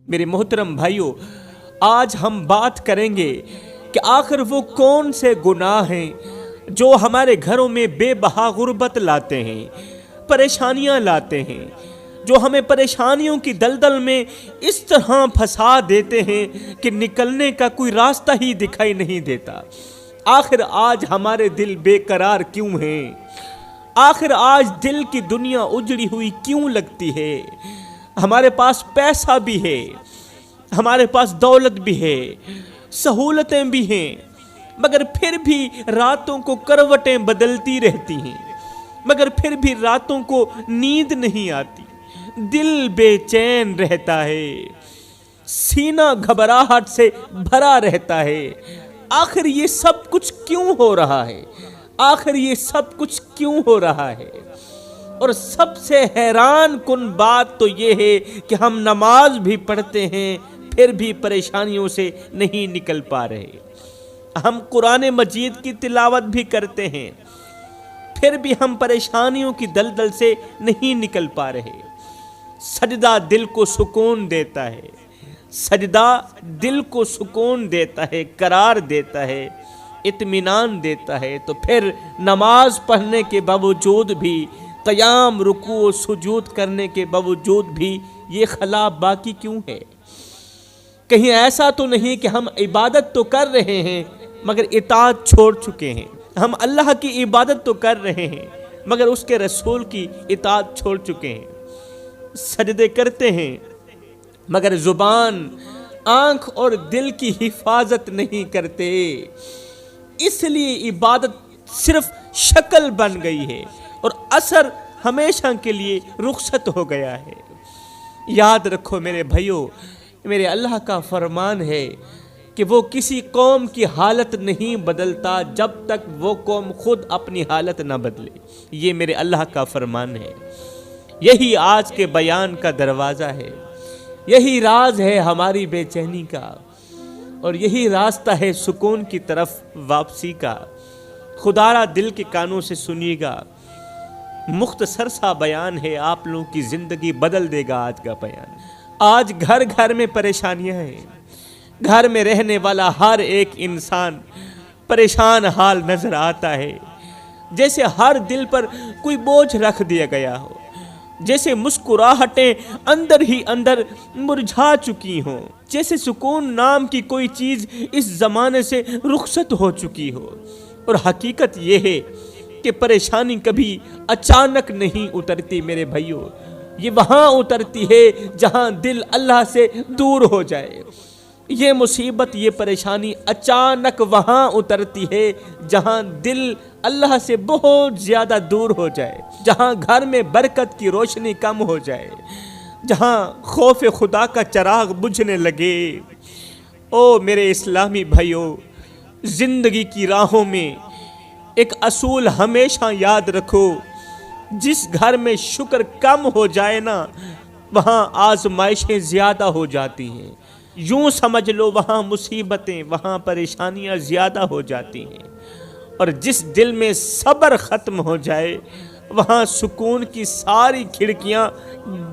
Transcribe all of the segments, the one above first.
میرے محترم بھائیوں، آج ہم بات کریں گے کہ آخر وہ کون سے گناہ ہیں جو ہمارے گھروں میں بے بہا غربت لاتے ہیں، پریشانیاں لاتے ہیں، جو ہمیں پریشانیوں کی دلدل میں اس طرح پھنسا دیتے ہیں کہ نکلنے کا کوئی راستہ ہی دکھائی نہیں دیتا۔ آخر آج ہمارے دل بے قرار کیوں ہیں؟ آخر آج دل کی دنیا اجڑی ہوئی کیوں لگتی ہے؟ ہمارے پاس پیسہ بھی ہے، ہمارے پاس دولت بھی ہے، سہولتیں بھی ہیں، مگر پھر بھی راتوں کو کروٹیں بدلتی رہتی ہیں، مگر پھر بھی راتوں کو نیند نہیں آتی، دل بے چین رہتا ہے، سینہ گھبراہٹ سے بھرا رہتا ہے۔ آخر یہ سب کچھ کیوں ہو رہا ہے؟ آخر یہ سب کچھ کیوں ہو رہا ہے؟ اور سب سے حیران کن بات تو یہ ہے کہ ہم نماز بھی پڑھتے ہیں پھر بھی پریشانیوں سے نہیں نکل پا رہے، ہم قرآن مجید کی تلاوت بھی کرتے ہیں پھر بھی ہم پریشانیوں کی دلدل سے نہیں نکل پا رہے۔ سجدہ دل کو سکون دیتا ہے، سجدہ دل کو سکون دیتا ہے، قرار دیتا ہے، اطمینان دیتا ہے، تو پھر نماز پڑھنے کے باوجود بھی، قیام رکوع و سجود کرنے کے باوجود بھی یہ خلا باقی کیوں ہے؟ کہیں ایسا تو نہیں کہ ہم عبادت تو کر رہے ہیں مگر اطاعت چھوڑ چکے ہیں؟ ہم اللہ کی عبادت تو کر رہے ہیں مگر اس کے رسول کی اطاعت چھوڑ چکے ہیں، سجدے کرتے ہیں مگر زبان، آنکھ اور دل کی حفاظت نہیں کرتے، اس لیے عبادت صرف شکل بن گئی ہے اور اثر ہمیشہ کے لیے رخصت ہو گیا ہے۔ یاد رکھو میرے بھائیوں، میرے اللہ کا فرمان ہے کہ وہ کسی قوم کی حالت نہیں بدلتا جب تک وہ قوم خود اپنی حالت نہ بدلے۔ یہ میرے اللہ کا فرمان ہے، یہی آج کے بیان کا دروازہ ہے، یہی راز ہے ہماری بے چینی کا، اور یہی راستہ ہے سکون کی طرف واپسی کا۔ خدا را دل کے کانوں سے سنیے گا، مختصر سا بیان ہے، آپ لوگوں کی زندگی بدل دے گا آج کا بیان۔ آج گھر گھر میں پریشانیاں ہیں، گھر میں رہنے والا ہر ایک انسان پریشان حال نظر آتا ہے، جیسے ہر دل پر کوئی بوجھ رکھ دیا گیا ہو، جیسے مسکراہٹیں اندر ہی اندر مرجھا چکی ہوں، جیسے سکون نام کی کوئی چیز اس زمانے سے رخصت ہو چکی ہو۔ اور حقیقت یہ ہے کہ پریشانی کبھی اچانک نہیں اترتی میرے بھائیوں، یہ وہاں اترتی ہے جہاں دل اللہ سے دور ہو جائے۔ یہ مصیبت، یہ پریشانی اچانک وہاں اترتی ہے جہاں دل اللہ سے بہت زیادہ دور ہو جائے، جہاں گھر میں برکت کی روشنی کم ہو جائے، جہاں خوف خدا کا چراغ بجھنے لگے۔ او میرے اسلامی بھائیوں، زندگی کی راہوں میں ایک اصول ہمیشہ یاد رکھو، جس گھر میں شکر کم ہو جائے نا، وہاں آزمائشیں زیادہ ہو جاتی ہیں، یوں سمجھ لو وہاں مصیبتیں، وہاں پریشانیاں زیادہ ہو جاتی ہیں، اور جس دل میں صبر ختم ہو جائے وہاں سکون کی ساری کھڑکیاں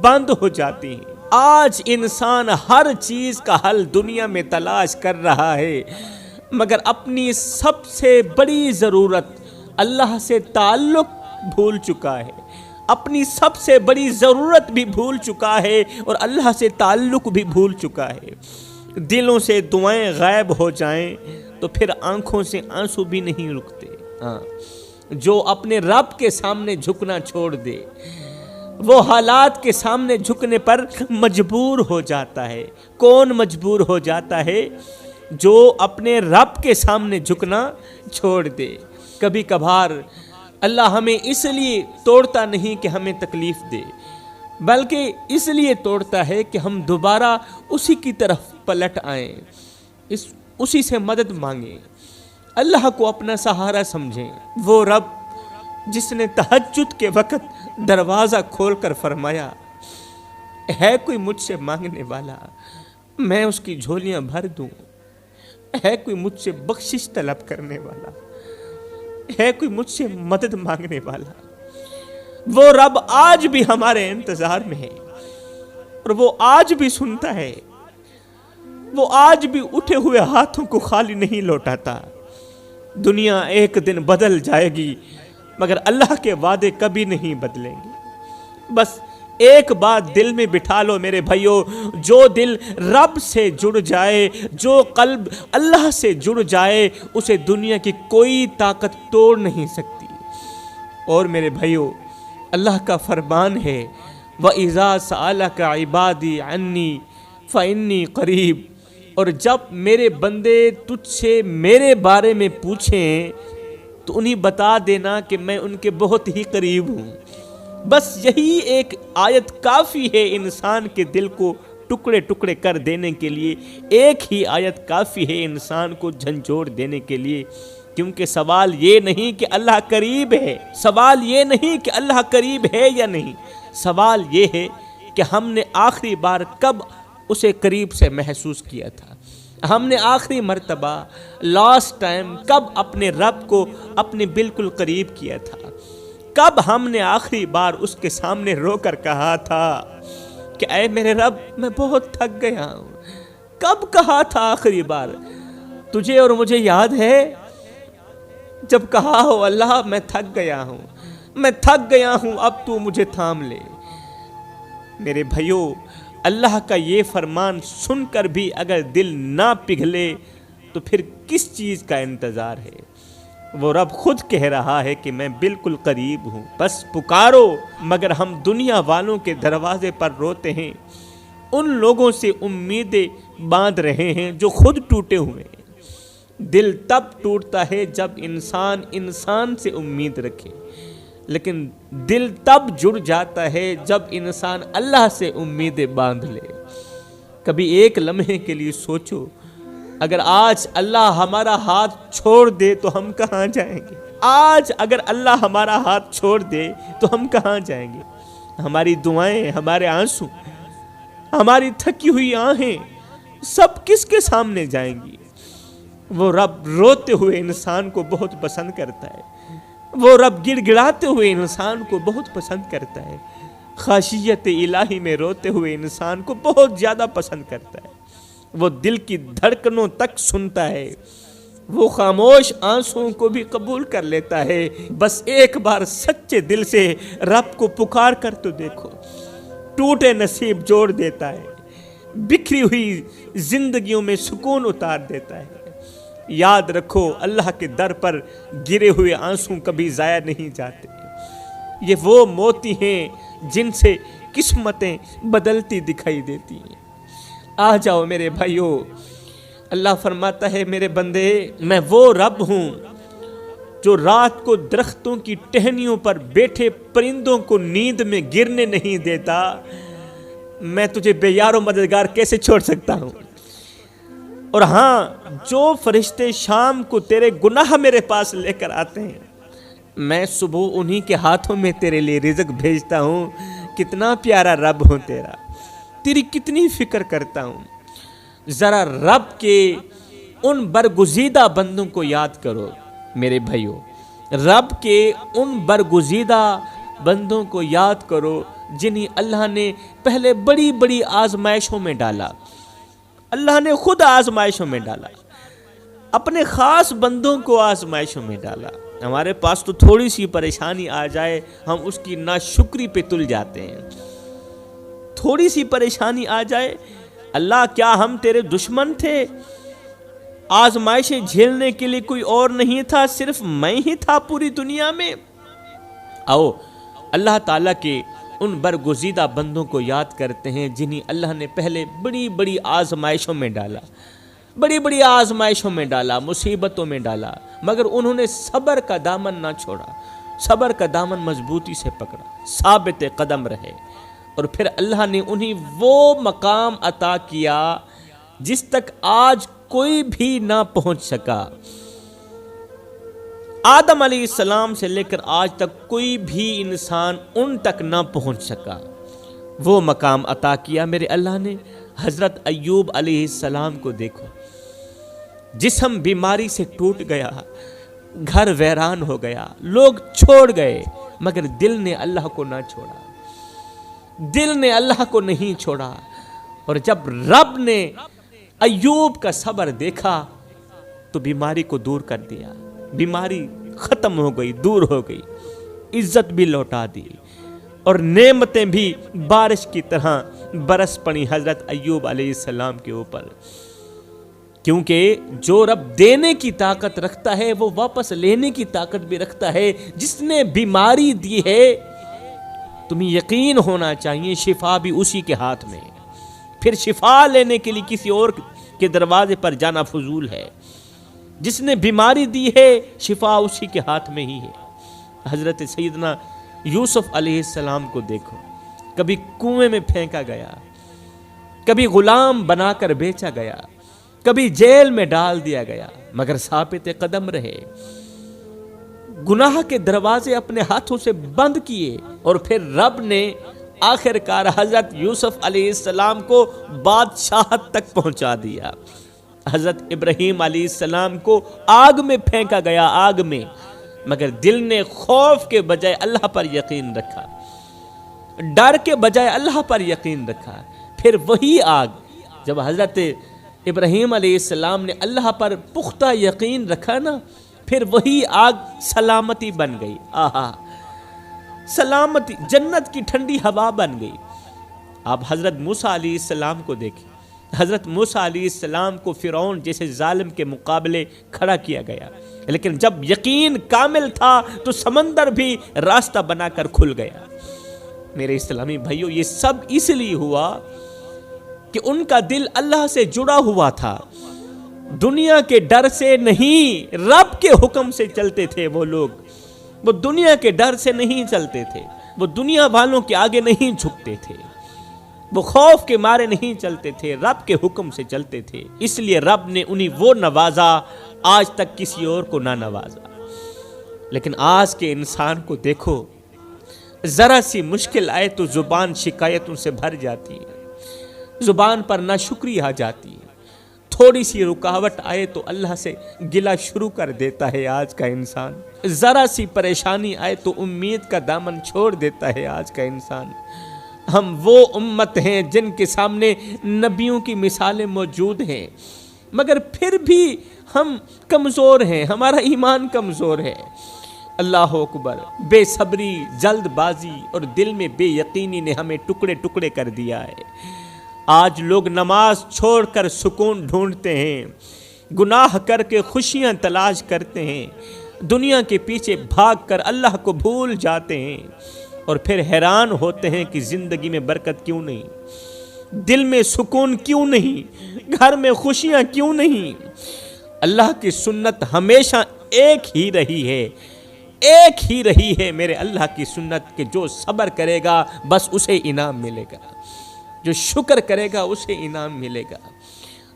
بند ہو جاتی ہیں۔ آج انسان ہر چیز کا حل دنیا میں تلاش کر رہا ہے مگر اپنی سب سے بڑی ضرورت اللہ سے تعلق بھول چکا ہے، اپنی سب سے بڑی ضرورت بھی بھول چکا ہے اور اللہ سے تعلق بھی بھول چکا ہے۔ دلوں سے دعائیں غائب ہو جائیں تو پھر آنکھوں سے آنسو بھی نہیں رکتے۔ جو اپنے رب کے سامنے جھکنا چھوڑ دے وہ حالات کے سامنے جھکنے پر مجبور ہو جاتا ہے۔ کون مجبور ہو جاتا ہے؟ جو اپنے رب کے سامنے جھکنا چھوڑ دے۔ کبھی کبھار اللہ ہمیں اس لیے توڑتا نہیں کہ ہمیں تکلیف دے، بلکہ اس لیے توڑتا ہے کہ ہم دوبارہ اسی کی طرف پلٹ آئیں، اسی سے مدد مانگیں، اللہ کو اپنا سہارا سمجھیں۔ وہ رب جس نے تہجد کے وقت دروازہ کھول کر فرمایا، ہے کوئی مجھ سے مانگنے والا میں اس کی جھولیاں بھر دوں، ہے کوئی مجھ سے بخشش طلب کرنے والا، ہے کوئی مجھ سے مدد مانگنے والا، وہ رب آج بھی ہمارے انتظار میں ہے اور وہ آج بھی سنتا ہے وہ آج بھی اٹھے ہوئے ہاتھوں کو خالی نہیں لوٹاتا۔ دنیا ایک دن بدل جائے گی مگر اللہ کے وعدے کبھی نہیں بدلیں گے۔ بس ایک بات دل میں بٹھا لو میرے بھائیو، جو دل رب سے جڑ جائے، جو قلب اللہ سے جڑ جائے، اسے دنیا کی کوئی طاقت توڑ نہیں سکتی۔ اور میرے بھائیو، اللہ کا فرمان ہے وَإِذَا سَأَلَكَ عِبَادِي عَنِّي فَإِنِّي قَرِيبٌ، اور جب میرے بندے تجھ سے میرے بارے میں پوچھیں تو انہیں بتا دینا کہ میں ان کے بہت ہی قریب ہوں۔ بس یہی ایک آیت کافی ہے انسان کے دل کو ٹکڑے ٹکڑے کر دینے کے لیے، ایک ہی آیت کافی ہے انسان کو جھنجھوڑ دینے کے لیے۔ کیونکہ سوال یہ نہیں کہ اللہ قریب ہے، سوال یہ نہیں کہ اللہ قریب ہے یا نہیں، سوال یہ ہے کہ ہم نے آخری بار کب اسے قریب سے محسوس کیا تھا، ہم نے آخری مرتبہ لاسٹ ٹائم کب اپنے رب کو اپنے بالکل قریب کیا تھا، کب ہم نے آخری بار اس کے سامنے رو کر کہا تھا کہ اے میرے رب میں بہت تھک گیا ہوں۔ کب کہا تھا آخری بار؟ تجھے اور مجھے یاد ہے جب کہا ہو اللہ میں تھک گیا ہوں، میں تھک گیا ہوں، اب تو مجھے تھام لے۔ میرے بھائیو، اللہ کا یہ فرمان سن کر بھی اگر دل نہ پگھلے تو پھر کس چیز کا انتظار ہے؟ وہ رب خود کہہ رہا ہے کہ میں بالکل قریب ہوں، بس پکارو۔ مگر ہم دنیا والوں کے دروازے پر روتے ہیں، ان لوگوں سے امیدیں باندھ رہے ہیں جو خود ٹوٹے ہوئے ہیں۔ دل تب ٹوٹتا ہے جب انسان انسان سے امید رکھے، لیکن دل تب جڑ جاتا ہے جب انسان اللہ سے امیدیں باندھ لے۔ کبھی ایک لمحے کے لیے سوچو، اگر آج اللہ ہمارا ہاتھ چھوڑ دے تو ہم کہاں جائیں گے؟ آج اگر اللہ ہمارا ہاتھ چھوڑ دے تو ہم کہاں جائیں گے؟ ہماری دعائیں، ہمارے آنسو، ہماری تھکی ہوئی آہیں سب کس کے سامنے جائیں گی؟ وہ رب روتے ہوئے انسان کو بہت پسند کرتا ہے، وہ رب گڑ گڑاتے ہوئے انسان کو بہت پسند کرتا ہے، خاشیت الہی میں روتے ہوئے انسان کو بہت زیادہ پسند کرتا ہے۔ وہ دل کی دھڑکنوں تک سنتا ہے، وہ خاموش آنسوؤں کو بھی قبول کر لیتا ہے۔ بس ایک بار سچے دل سے رب کو پکار کر تو دیکھو، ٹوٹے نصیب جوڑ دیتا ہے، بکھری ہوئی زندگیوں میں سکون اتار دیتا ہے۔ یاد رکھو، اللہ کے در پر گرے ہوئے آنسو کبھی ضائع نہیں جاتے، یہ وہ موتی ہیں جن سے قسمتیں بدلتی دکھائی دیتی ہیں۔ آ جاؤ میرے بھائیو، اللہ فرماتا ہے میرے بندے میں وہ رب ہوں جو رات کو درختوں کی ٹہنیوں پر بیٹھے پرندوں کو نیند میں گرنے نہیں دیتا۔ میں تجھے بے یار و مددگار کیسے چھوڑ سکتا ہوں؟ اور ہاں، جو فرشتے شام کو تیرے گناہ میرے پاس لے کر آتے ہیں، میں صبح انہی کے ہاتھوں میں تیرے لیے رزق بھیجتا ہوں۔ کتنا پیارا رب ہوں تیرا، تیری کتنی فکر کرتا ہوں۔ ذرا رب کے ان برگزیدہ بندوں کو یاد کرو میرے بھائیو، رب کے ان برگزیدہ بندوں کو یاد کرو جنہیں اللہ نے پہلے بڑی بڑی آزمائشوں میں ڈالا۔ اللہ نے خود آزمائشوں میں ڈالا، اپنے خاص بندوں کو آزمائشوں میں ڈالا۔ ہمارے پاس تو تھوڑی سی پریشانی آ جائے ہم اس کی ناشکری پہ تل جاتے ہیں، تھوڑی سی پریشانی آ جائے، اللہ کیا ہم تیرے دشمن تھے؟ آزمائشیں جھیلنے کے لیے کوئی اور نہیں تھا، صرف میں ہی تھا پوری دنیا میں؟ آؤ اللہ تعالیٰ کے ان برگزیدہ بندوں کو یاد کرتے ہیں جنہیں اللہ نے پہلے بڑی بڑی آزمائشوں میں ڈالا، بڑی بڑی آزمائشوں میں ڈالا، مصیبتوں میں ڈالا، مگر انہوں نے صبر کا دامن نہ چھوڑا، صبر کا دامن مضبوطی سے پکڑا، ثابت قدم رہے، اور پھر اللہ نے انہیں وہ مقام عطا کیا جس تک آج کوئی بھی نہ پہنچ سکا۔ آدم علیہ السلام سے لے کر آج تک کوئی بھی انسان ان تک نہ پہنچ سکا، وہ مقام عطا کیا میرے اللہ نے۔ حضرت ایوب علیہ السلام کو دیکھو، جسم بیماری سے ٹوٹ گیا، گھر ویران ہو گیا، لوگ چھوڑ گئے، مگر دل نے اللہ کو نہ چھوڑا، دل نے اللہ کو نہیں چھوڑا۔ اور جب رب نے ایوب کا صبر دیکھا تو بیماری کو دور کر دیا، بیماری ختم ہو گئی، دور ہو گئی، عزت بھی لوٹا دی اور نعمتیں بھی بارش کی طرح برس پڑی حضرت ایوب علیہ السلام کے اوپر۔ کیونکہ جو رب دینے کی طاقت رکھتا ہے وہ واپس لینے کی طاقت بھی رکھتا ہے۔ جس نے بیماری دی ہے تمہیں یقین ہونا چاہیے شفا بھی اسی کے ہاتھ میں ہے، پھر شفا لینے کے لیے کسی اور کے دروازے پر جانا فضول ہے۔ جس نے بیماری دی ہے شفا اسی کے ہاتھ میں ہی ہے۔ حضرت سیدنا یوسف علیہ السلام کو دیکھو، کبھی کنویں میں پھینکا گیا، کبھی غلام بنا کر بیچا گیا، کبھی جیل میں ڈال دیا گیا، مگر ثابت قدم رہے، گناہ کے دروازے اپنے ہاتھوں سے بند کیے، اور پھر رب نے آخر کار حضرت یوسف علیہ السلام کو بادشاہت تک پہنچا دیا۔ حضرت ابراہیم علیہ السلام کو آگ میں پھینکا گیا، آگ میں، مگر دل نے خوف کے بجائے اللہ پر یقین رکھا، ڈر کے بجائے اللہ پر یقین رکھا۔ پھر وہی آگ، جب حضرت ابراہیم علیہ السلام نے اللہ پر پختہ یقین رکھا نا، پھر وہی آگ سلامتی بن گئی۔ آہا، سلامتی، جنت کی ٹھنڈی ہوا بن گئی۔ آپ حضرت موسیٰ علیہ السلام کو دیکھیں، حضرت موسیٰ علیہ السلام کو فرعون جیسے ظالم کے مقابلے کھڑا کیا گیا، لیکن جب یقین کامل تھا تو سمندر بھی راستہ بنا کر کھل گیا۔ میرے اسلامی بھائیوں، یہ سب اس لیے ہوا کہ ان کا دل اللہ سے جڑا ہوا تھا، دنیا کے ڈر سے نہیں، رب کے حکم سے چلتے تھے وہ لوگ۔ وہ دنیا کے ڈر سے نہیں چلتے تھے، وہ دنیا والوں کے آگے نہیں جھکتے تھے، وہ خوف کے مارے نہیں چلتے تھے، رب کے حکم سے چلتے تھے۔ اس لیے رب نے انہیں وہ نوازا آج تک کسی اور کو نہ نوازا۔ لیکن آج کے انسان کو دیکھو، ذرا سی مشکل آئے تو زبان شکایتوں سے بھر جاتی ہے، زبان پر ناشکری آ جاتی ہے، تھوڑی سی رکاوٹ آئے تو اللہ سے گلہ شروع کر دیتا ہے آج کا انسان، ذرا سی پریشانی آئے تو امید کا دامن چھوڑ دیتا ہے آج کا انسان۔ ہم وہ امت ہیں جن کے سامنے نبیوں کی مثالیں موجود ہیں، مگر پھر بھی ہم کمزور ہیں، ہمارا ایمان کمزور ہے۔ اللہ اکبر، بے صبری، جلد بازی اور دل میں بے یقینی نے ہمیں ٹکڑے ٹکڑے کر دیا ہے۔ آج لوگ نماز چھوڑ کر سکون ڈھونڈتے ہیں، گناہ کر کے خوشیاں تلاش کرتے ہیں، دنیا کے پیچھے بھاگ کر اللہ کو بھول جاتے ہیں، اور پھر حیران ہوتے ہیں کہ زندگی میں برکت کیوں نہیں، دل میں سکون کیوں نہیں، گھر میں خوشیاں کیوں نہیں۔ اللہ کی سنت ہمیشہ ایک ہی رہی ہے، ایک ہی رہی ہے میرے اللہ کی سنت، کہ جو صبر کرے گا بس اسے انعام ملے گا، جو شکر کرے گا اسے انعام ملے گا،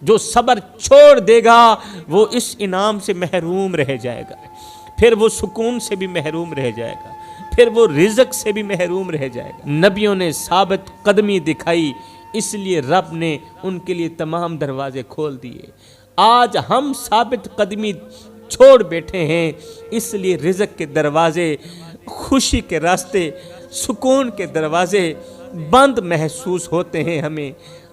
جو صبر چھوڑ دے گا وہ اس انعام سے محروم رہ جائے گا، پھر وہ سکون سے بھی محروم رہ جائے گا، پھر وہ رزق سے بھی محروم رہ جائے گا۔ نبیوں نے ثابت قدمی دکھائی، اس لیے رب نے ان کے لیے تمام دروازے کھول دیے۔ آج ہم ثابت قدمی چھوڑ بیٹھے ہیں، اس لیے رزق کے دروازے، خوشی کے راستے، سکون کے دروازے بند محسوس ہوتے ہیں ہمیں۔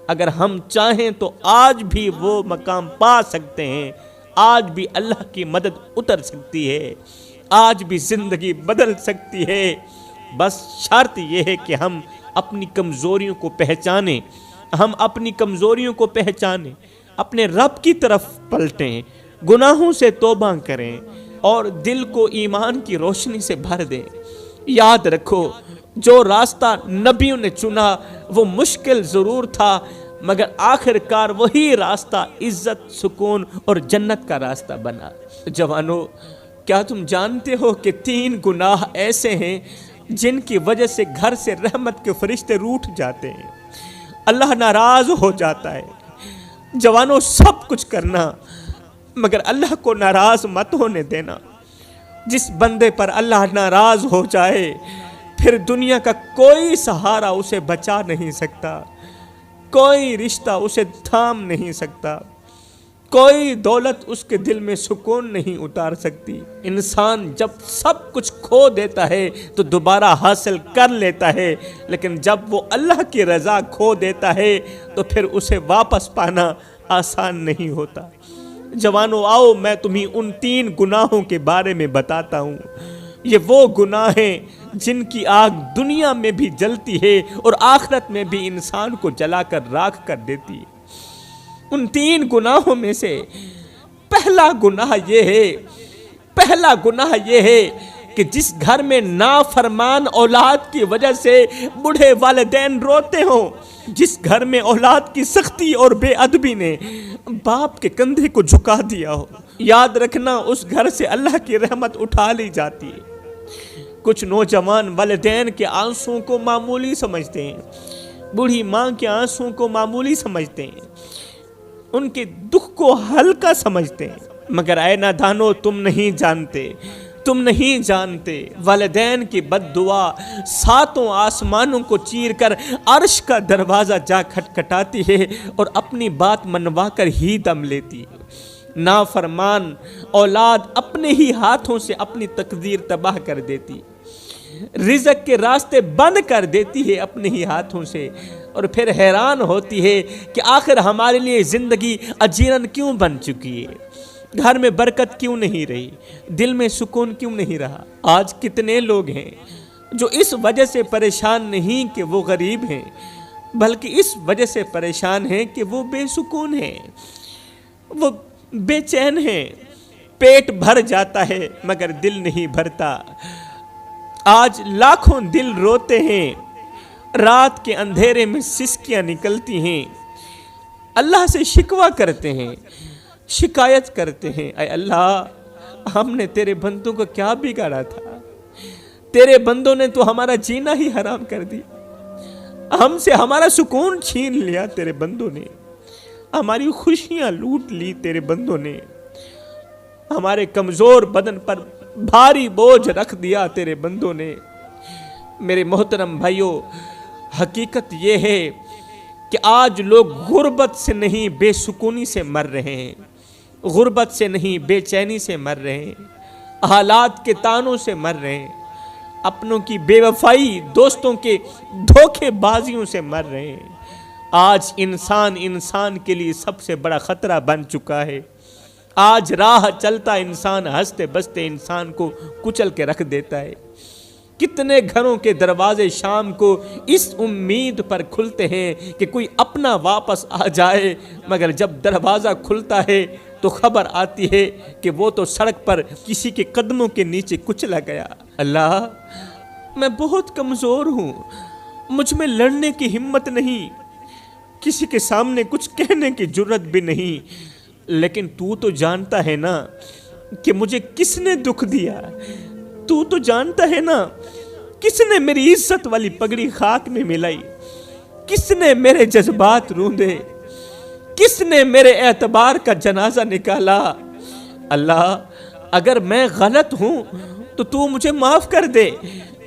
اگر ہم چاہیں تو آج بھی وہ مقام پا سکتے ہیں، آج بھی اللہ کی مدد اتر سکتی ہے، آج بھی زندگی بدل سکتی ہے۔ بس شرط یہ ہے کہ ہم اپنی کمزوریوں کو پہچانیں، ہم اپنی کمزوریوں کو پہچانیں، اپنے رب کی طرف پلٹیں، گناہوں سے توبہ کریں اور دل کو ایمان کی روشنی سے بھر دیں۔ یاد رکھو، جو راستہ نبیوں نے چنا وہ مشکل ضرور تھا، مگر آخر کار وہی راستہ عزت، سکون اور جنت کا راستہ بنا۔ جوانو، کیا تم جانتے ہو کہ 3 گناہ ایسے ہیں جن کی وجہ سے گھر سے رحمت کے فرشتے روٹھ جاتے ہیں، اللہ ناراض ہو جاتا ہے۔ جوانو، سب کچھ کرنا مگر اللہ کو ناراض مت ہونے دینا۔ جس بندے پر اللہ ناراض ہو جائے پھر دنیا کا کوئی سہارا اسے بچا نہیں سکتا، کوئی رشتہ اسے تھام نہیں سکتا، کوئی دولت اس کے دل میں سکون نہیں اتار سکتی۔ انسان جب سب کچھ کھو دیتا ہے تو دوبارہ حاصل کر لیتا ہے، لیکن جب وہ اللہ کی رضا کھو دیتا ہے تو پھر اسے واپس پانا آسان نہیں ہوتا۔ جوانوں آؤ میں تمہیں ان 3 گناہوں کے بارے میں بتاتا ہوں۔ یہ وہ گناہ ہیں جن کی آگ دنیا میں بھی جلتی ہے اور آخرت میں بھی انسان کو جلا کر راکھ کر دیتی ہے۔ ان 3 گناہوں میں سے پہلا گناہ یہ ہے کہ جس گھر میں نافرمان اولاد کی وجہ سے بوڑھے والدین روتے ہوں، جس گھر میں اولاد کی سختی اور بے ادبی نے باپ کے کندھے کو جھکا دیا ہو، یاد رکھنا اس گھر سے اللہ کی رحمت اٹھا لی جاتی ہے۔ کچھ نوجوان والدین کے آنسوں کو معمولی سمجھتے ہیں، بوڑھی ماں کے آنسوں کو معمولی سمجھتے ہیں، ان کے دکھ کو ہلکا سمجھتے ہیں، مگر اے نادانو تم نہیں جانتے والدین کی بد دعا 7 آسمانوں کو چیر کر عرش کا دروازہ جا کھٹکھٹاتی ہے اور اپنی بات منوا کر ہی دم لیتی ہے۔ نافرمان اولاد اپنے ہی ہاتھوں سے اپنی تقدیر تباہ کر دیتی، رزق کے راستے بند کر دیتی ہے اپنے ہی ہاتھوں سے، اور پھر حیران ہوتی ہے کہ آخر ہمارے لیے زندگی اجیرن کیوں بن چکی ہے، گھر میں برکت کیوں نہیں رہی، دل میں سکون کیوں نہیں رہا۔ آج کتنے لوگ ہیں جو اس وجہ سے پریشان نہیں کہ وہ غریب ہیں، بلکہ اس وجہ سے پریشان ہیں کہ وہ بے سکون ہیں، وہ بے چین ہیں، پیٹ بھر جاتا ہے مگر دل نہیں بھرتا۔ آج لاکھوں دل روتے ہیں، رات کے اندھیرے میں سسکیاں نکلتی ہیں، اللہ سے شکوہ کرتے ہیں، شکایت کرتے ہیں، اے اللہ ہم نے تیرے بندوں کو کیا بگاڑا تھا، تیرے بندوں نے تو ہمارا جینا ہی حرام کر دیا، ہم سے ہمارا سکون چھین لیا تیرے بندوں نے، ہماری خوشیاں لوٹ لی تیرے بندوں نے، ہمارے کمزور بدن پر بھاری بوجھ رکھ دیا تیرے بندوں نے۔ میرے محترم بھائیوں، حقیقت یہ ہے کہ آج لوگ غربت سے نہیں بے سکونی سے مر رہے ہیں، غربت سے نہیں بے چینی سے مر رہے ہیں، حالات کے تانوں سے مر رہے ہیں، اپنوں کی بے وفائی، دوستوں کے دھوکے بازیوں سے مر رہے ہیں۔ آج انسان کے لیے سب سے بڑا خطرہ بن چکا ہے۔ آج راہ چلتا انسان ہنستے بستے انسان کو کچل کے رکھ دیتا ہے۔ کتنے گھروں کے دروازے شام کو اس امید پر کھلتے ہیں کہ کوئی اپنا واپس آ جائے، مگر جب دروازہ کھلتا ہے تو خبر آتی ہے کہ وہ تو سڑک پر کسی کے قدموں کے نیچے کچلا گیا۔ اللہ میں بہت کمزور ہوں، مجھ میں لڑنے کی ہمت نہیں، کسی کے سامنے کچھ کہنے کی جرت بھی نہیں، لیکن تو جانتا ہے نا کہ مجھے کس نے دکھ دیا، تو جانتا ہے نا کس نے میری عزت والی پگڑی خاک میں ملائی، کس نے میرے جذبات روندے، کس نے میرے اعتبار کا جنازہ نکالا۔ اللہ اگر میں غلط ہوں تو مجھے معاف کر دے،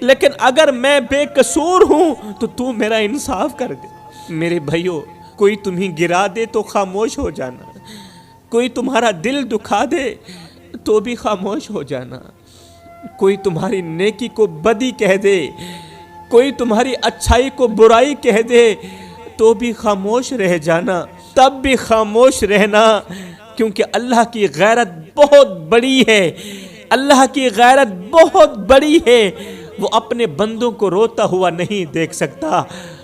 لیکن اگر میں بے قصور ہوں تو میرا انصاف کر دے۔ میرے بھائیوں، کوئی تمہیں گرا دے تو خاموش ہو جانا، کوئی تمہارا دل دکھا دے تو بھی خاموش ہو جانا، کوئی تمہاری نیکی کو بدی کہہ دے، کوئی تمہاری اچھائی کو برائی کہہ دے تو بھی خاموش رہ جانا، تب بھی خاموش رہنا، کیونکہ اللہ کی غیرت بہت بڑی ہے، اللہ کی غیرت بہت بڑی ہے، وہ اپنے بندوں کو روتا ہوا نہیں دیکھ سکتا۔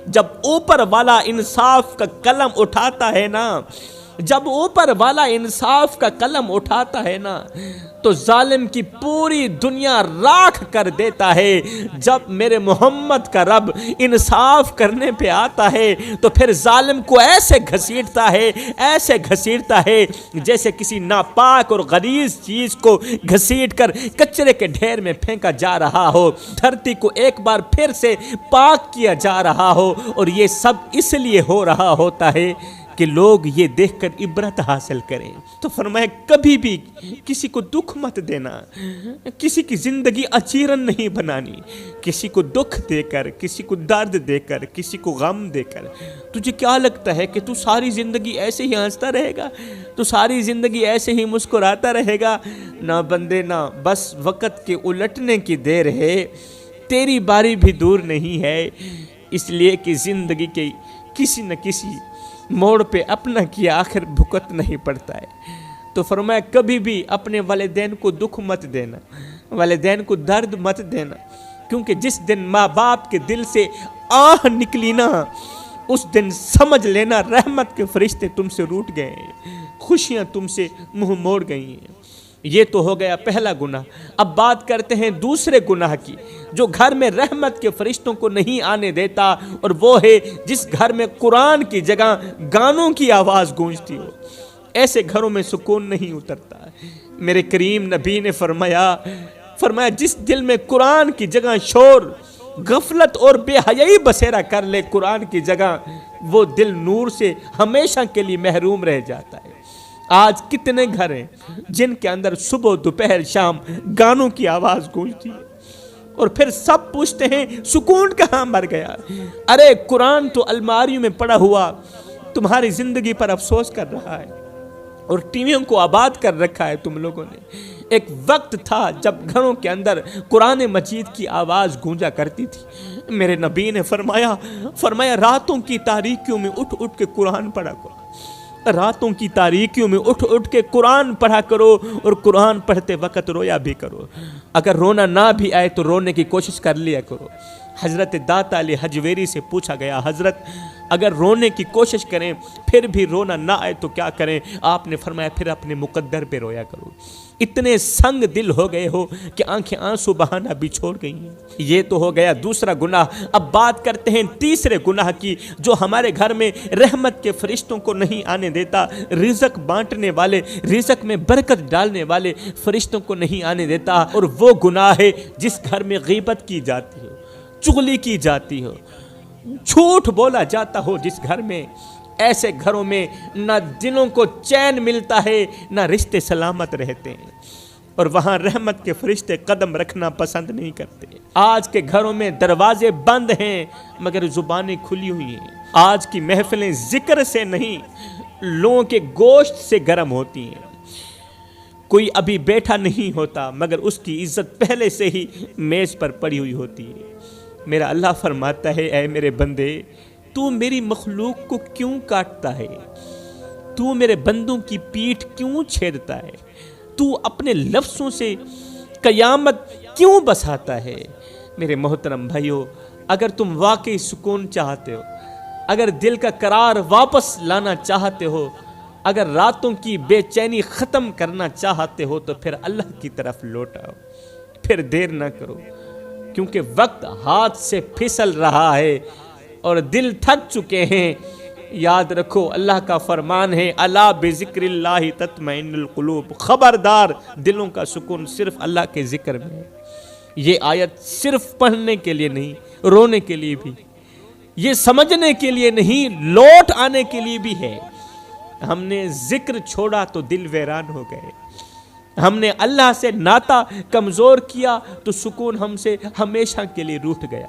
جب اوپر والا انصاف کا قلم اٹھاتا ہے نا، جب اوپر والا انصاف کا قلم اٹھاتا ہے نا تو ظالم کی پوری دنیا راکھ کر دیتا ہے۔ جب میرے محمد کا رب انصاف کرنے پہ آتا ہے تو پھر ظالم کو ایسے گھسیٹتا ہے جیسے کسی ناپاک اور غلیظ چیز کو گھسیٹ کر کچرے کے ڈھیر میں پھینکا جا رہا ہو، دھرتی کو ایک بار پھر سے پاک کیا جا رہا ہو، اور یہ سب اس لیے ہو رہا ہوتا ہے کہ لوگ یہ دیکھ کر عبرت حاصل کریں۔ تو فرمایا کبھی بھی کسی کو دکھ مت دینا، کسی کی زندگی اچیرن نہیں بنانی، کسی کو دکھ دے کر، کسی کو درد دے کر، کسی کو غم دے کر۔ تجھے کیا لگتا ہے کہ تو ساری زندگی ایسے ہی ہنستا رہے گا، تو ساری زندگی ایسے ہی مسکراتا رہے گا؟ نہ بندے نہ، بس وقت کے الٹنے کی دیر ہے، تیری باری بھی دور نہیں ہے، اس لیے کہ زندگی کسی نہ کسی موڑ پہ اپنا کیا آخر بھگت نہیں پڑتا ہے۔ تو فرمایا کبھی بھی اپنے والدین کو دکھ مت دینا، والدین کو درد مت دینا، کیونکہ جس دن ماں باپ کے دل سے آہ نکلی نا، اس دن سمجھ لینا رحمت کے فرشتے تم سے روٹ گئے ہیں، خوشیاں تم سے منہ موڑ گئی ہیں۔ یہ تو ہو گیا پہلا گناہ۔ اب بات کرتے ہیں دوسرے گناہ کی، جو گھر میں رحمت کے فرشتوں کو نہیں آنے دیتا، اور وہ ہے جس گھر میں قرآن کی جگہ گانوں کی آواز گونجتی ہو۔ ایسے گھروں میں سکون نہیں اترتا۔ میرے کریم نبی نے فرمایا جس دل میں قرآن کی جگہ شور، غفلت اور بے حیائی بسیرا کر لے قرآن کی جگہ، وہ دل نور سے ہمیشہ کے لیے محروم رہ جاتا ہے۔ آج کتنے گھر ہیں جن کے اندر صبح دوپہر شام گانوں کی آواز گونجتی ہے، اور پھر سب پوچھتے ہیں سکون کہاں مر گیا؟ ارے قرآن تو الماریوں میں پڑا ہوا تمہاری زندگی پر افسوس کر رہا ہے، اور ٹی ویوں کو آباد کر رکھا ہے تم لوگوں نے۔ ایک وقت تھا جب گھروں کے اندر قرآن مجید کی آواز گونجا کرتی تھی۔ میرے نبی نے فرمایا راتوں کی تاریکیوں میں اٹھ اٹھ کے قرآن پڑھا کرو، راتوں کی تاریکیوں میں اٹھ اٹھ کے قرآن پڑھا کرو، اور قرآن پڑھتے وقت رویا بھی کرو۔ اگر رونا نہ بھی آئے تو رونے کی کوشش کر لیا کرو۔ حضرت داتا علی حجویری سے پوچھا گیا، حضرت اگر رونے کی کوشش کریں پھر بھی رونا نہ آئے تو کیا کریں؟ آپ نے فرمایا پھر اپنے مقدر پہ رویا کرو۔ اتنے سنگ دل ہو گئے ہو کہ آنکھیں آنسو بہانا بھی چھوڑ گئی ہیں۔ یہ تو ہو گیا دوسرا گناہ۔ اب بات کرتے ہیں تیسرے گناہ کی، جو ہمارے گھر میں رحمت کے فرشتوں کو نہیں آنے دیتا، رزق بانٹنے والے، رزق میں برکت ڈالنے والے فرشتوں کو نہیں آنے دیتا، اور وہ گناہ ہے جس گھر میں غیبت کی جاتی ہو، چغلی کی جاتی ہو، جھوٹ بولا جاتا ہو جس گھر میں۔ ایسے گھروں میں نہ دلوں کو چین ملتا ہے، نہ رشتے سلامت رہتے ہیں، اور وہاں رحمت کے فرشتے قدم رکھنا پسند نہیں کرتے۔ آج کے گھروں میں دروازے بند ہیں مگر زبانیں کھلی ہوئی ہیں۔ آج کی محفلیں ذکر سے نہیں، لوگوں کے گوشت سے گرم ہوتی ہیں۔ کوئی ابھی بیٹھا نہیں ہوتا مگر اس کی عزت پہلے سے ہی میز پر پڑی ہوئی ہوتی ہے۔ میرا اللہ فرماتا ہے، اے میرے بندے، تو میری مخلوق کو کیوں کاٹتا ہے؟ تو میرے بندوں کی پیٹھ کیوں چھیدتا ہے؟ تو اپنے لفظوں سے قیامت کیوں بساتا ہے؟ میرے محترم بھائیو، اگر تم واقعی سکون چاہتے ہو، اگر دل کا قرار واپس لانا چاہتے ہو، اگر راتوں کی بے چینی ختم کرنا چاہتے ہو، تو پھر اللہ کی طرف لوٹ آؤ، پھر دیر نہ کرو، کیونکہ وقت ہاتھ سے پھسل رہا ہے اور دل تھک چکے ہیں۔ یاد رکھو اللہ کا فرمان ہے، الا بذکر اللہ تطمئن القلوب، خبردار دلوں کا سکون صرف اللہ کے ذکر میں ہے۔ یہ آیت صرف پڑھنے کے لیے نہیں، رونے کے لیے بھی، یہ سمجھنے کے لیے نہیں، لوٹ آنے کے لیے بھی ہے۔ ہم نے ذکر چھوڑا تو دل ویران ہو گئے، ہم نے اللہ سے ناطہ کمزور کیا تو سکون ہم سے ہمیشہ کے لیے روٹھ گیا۔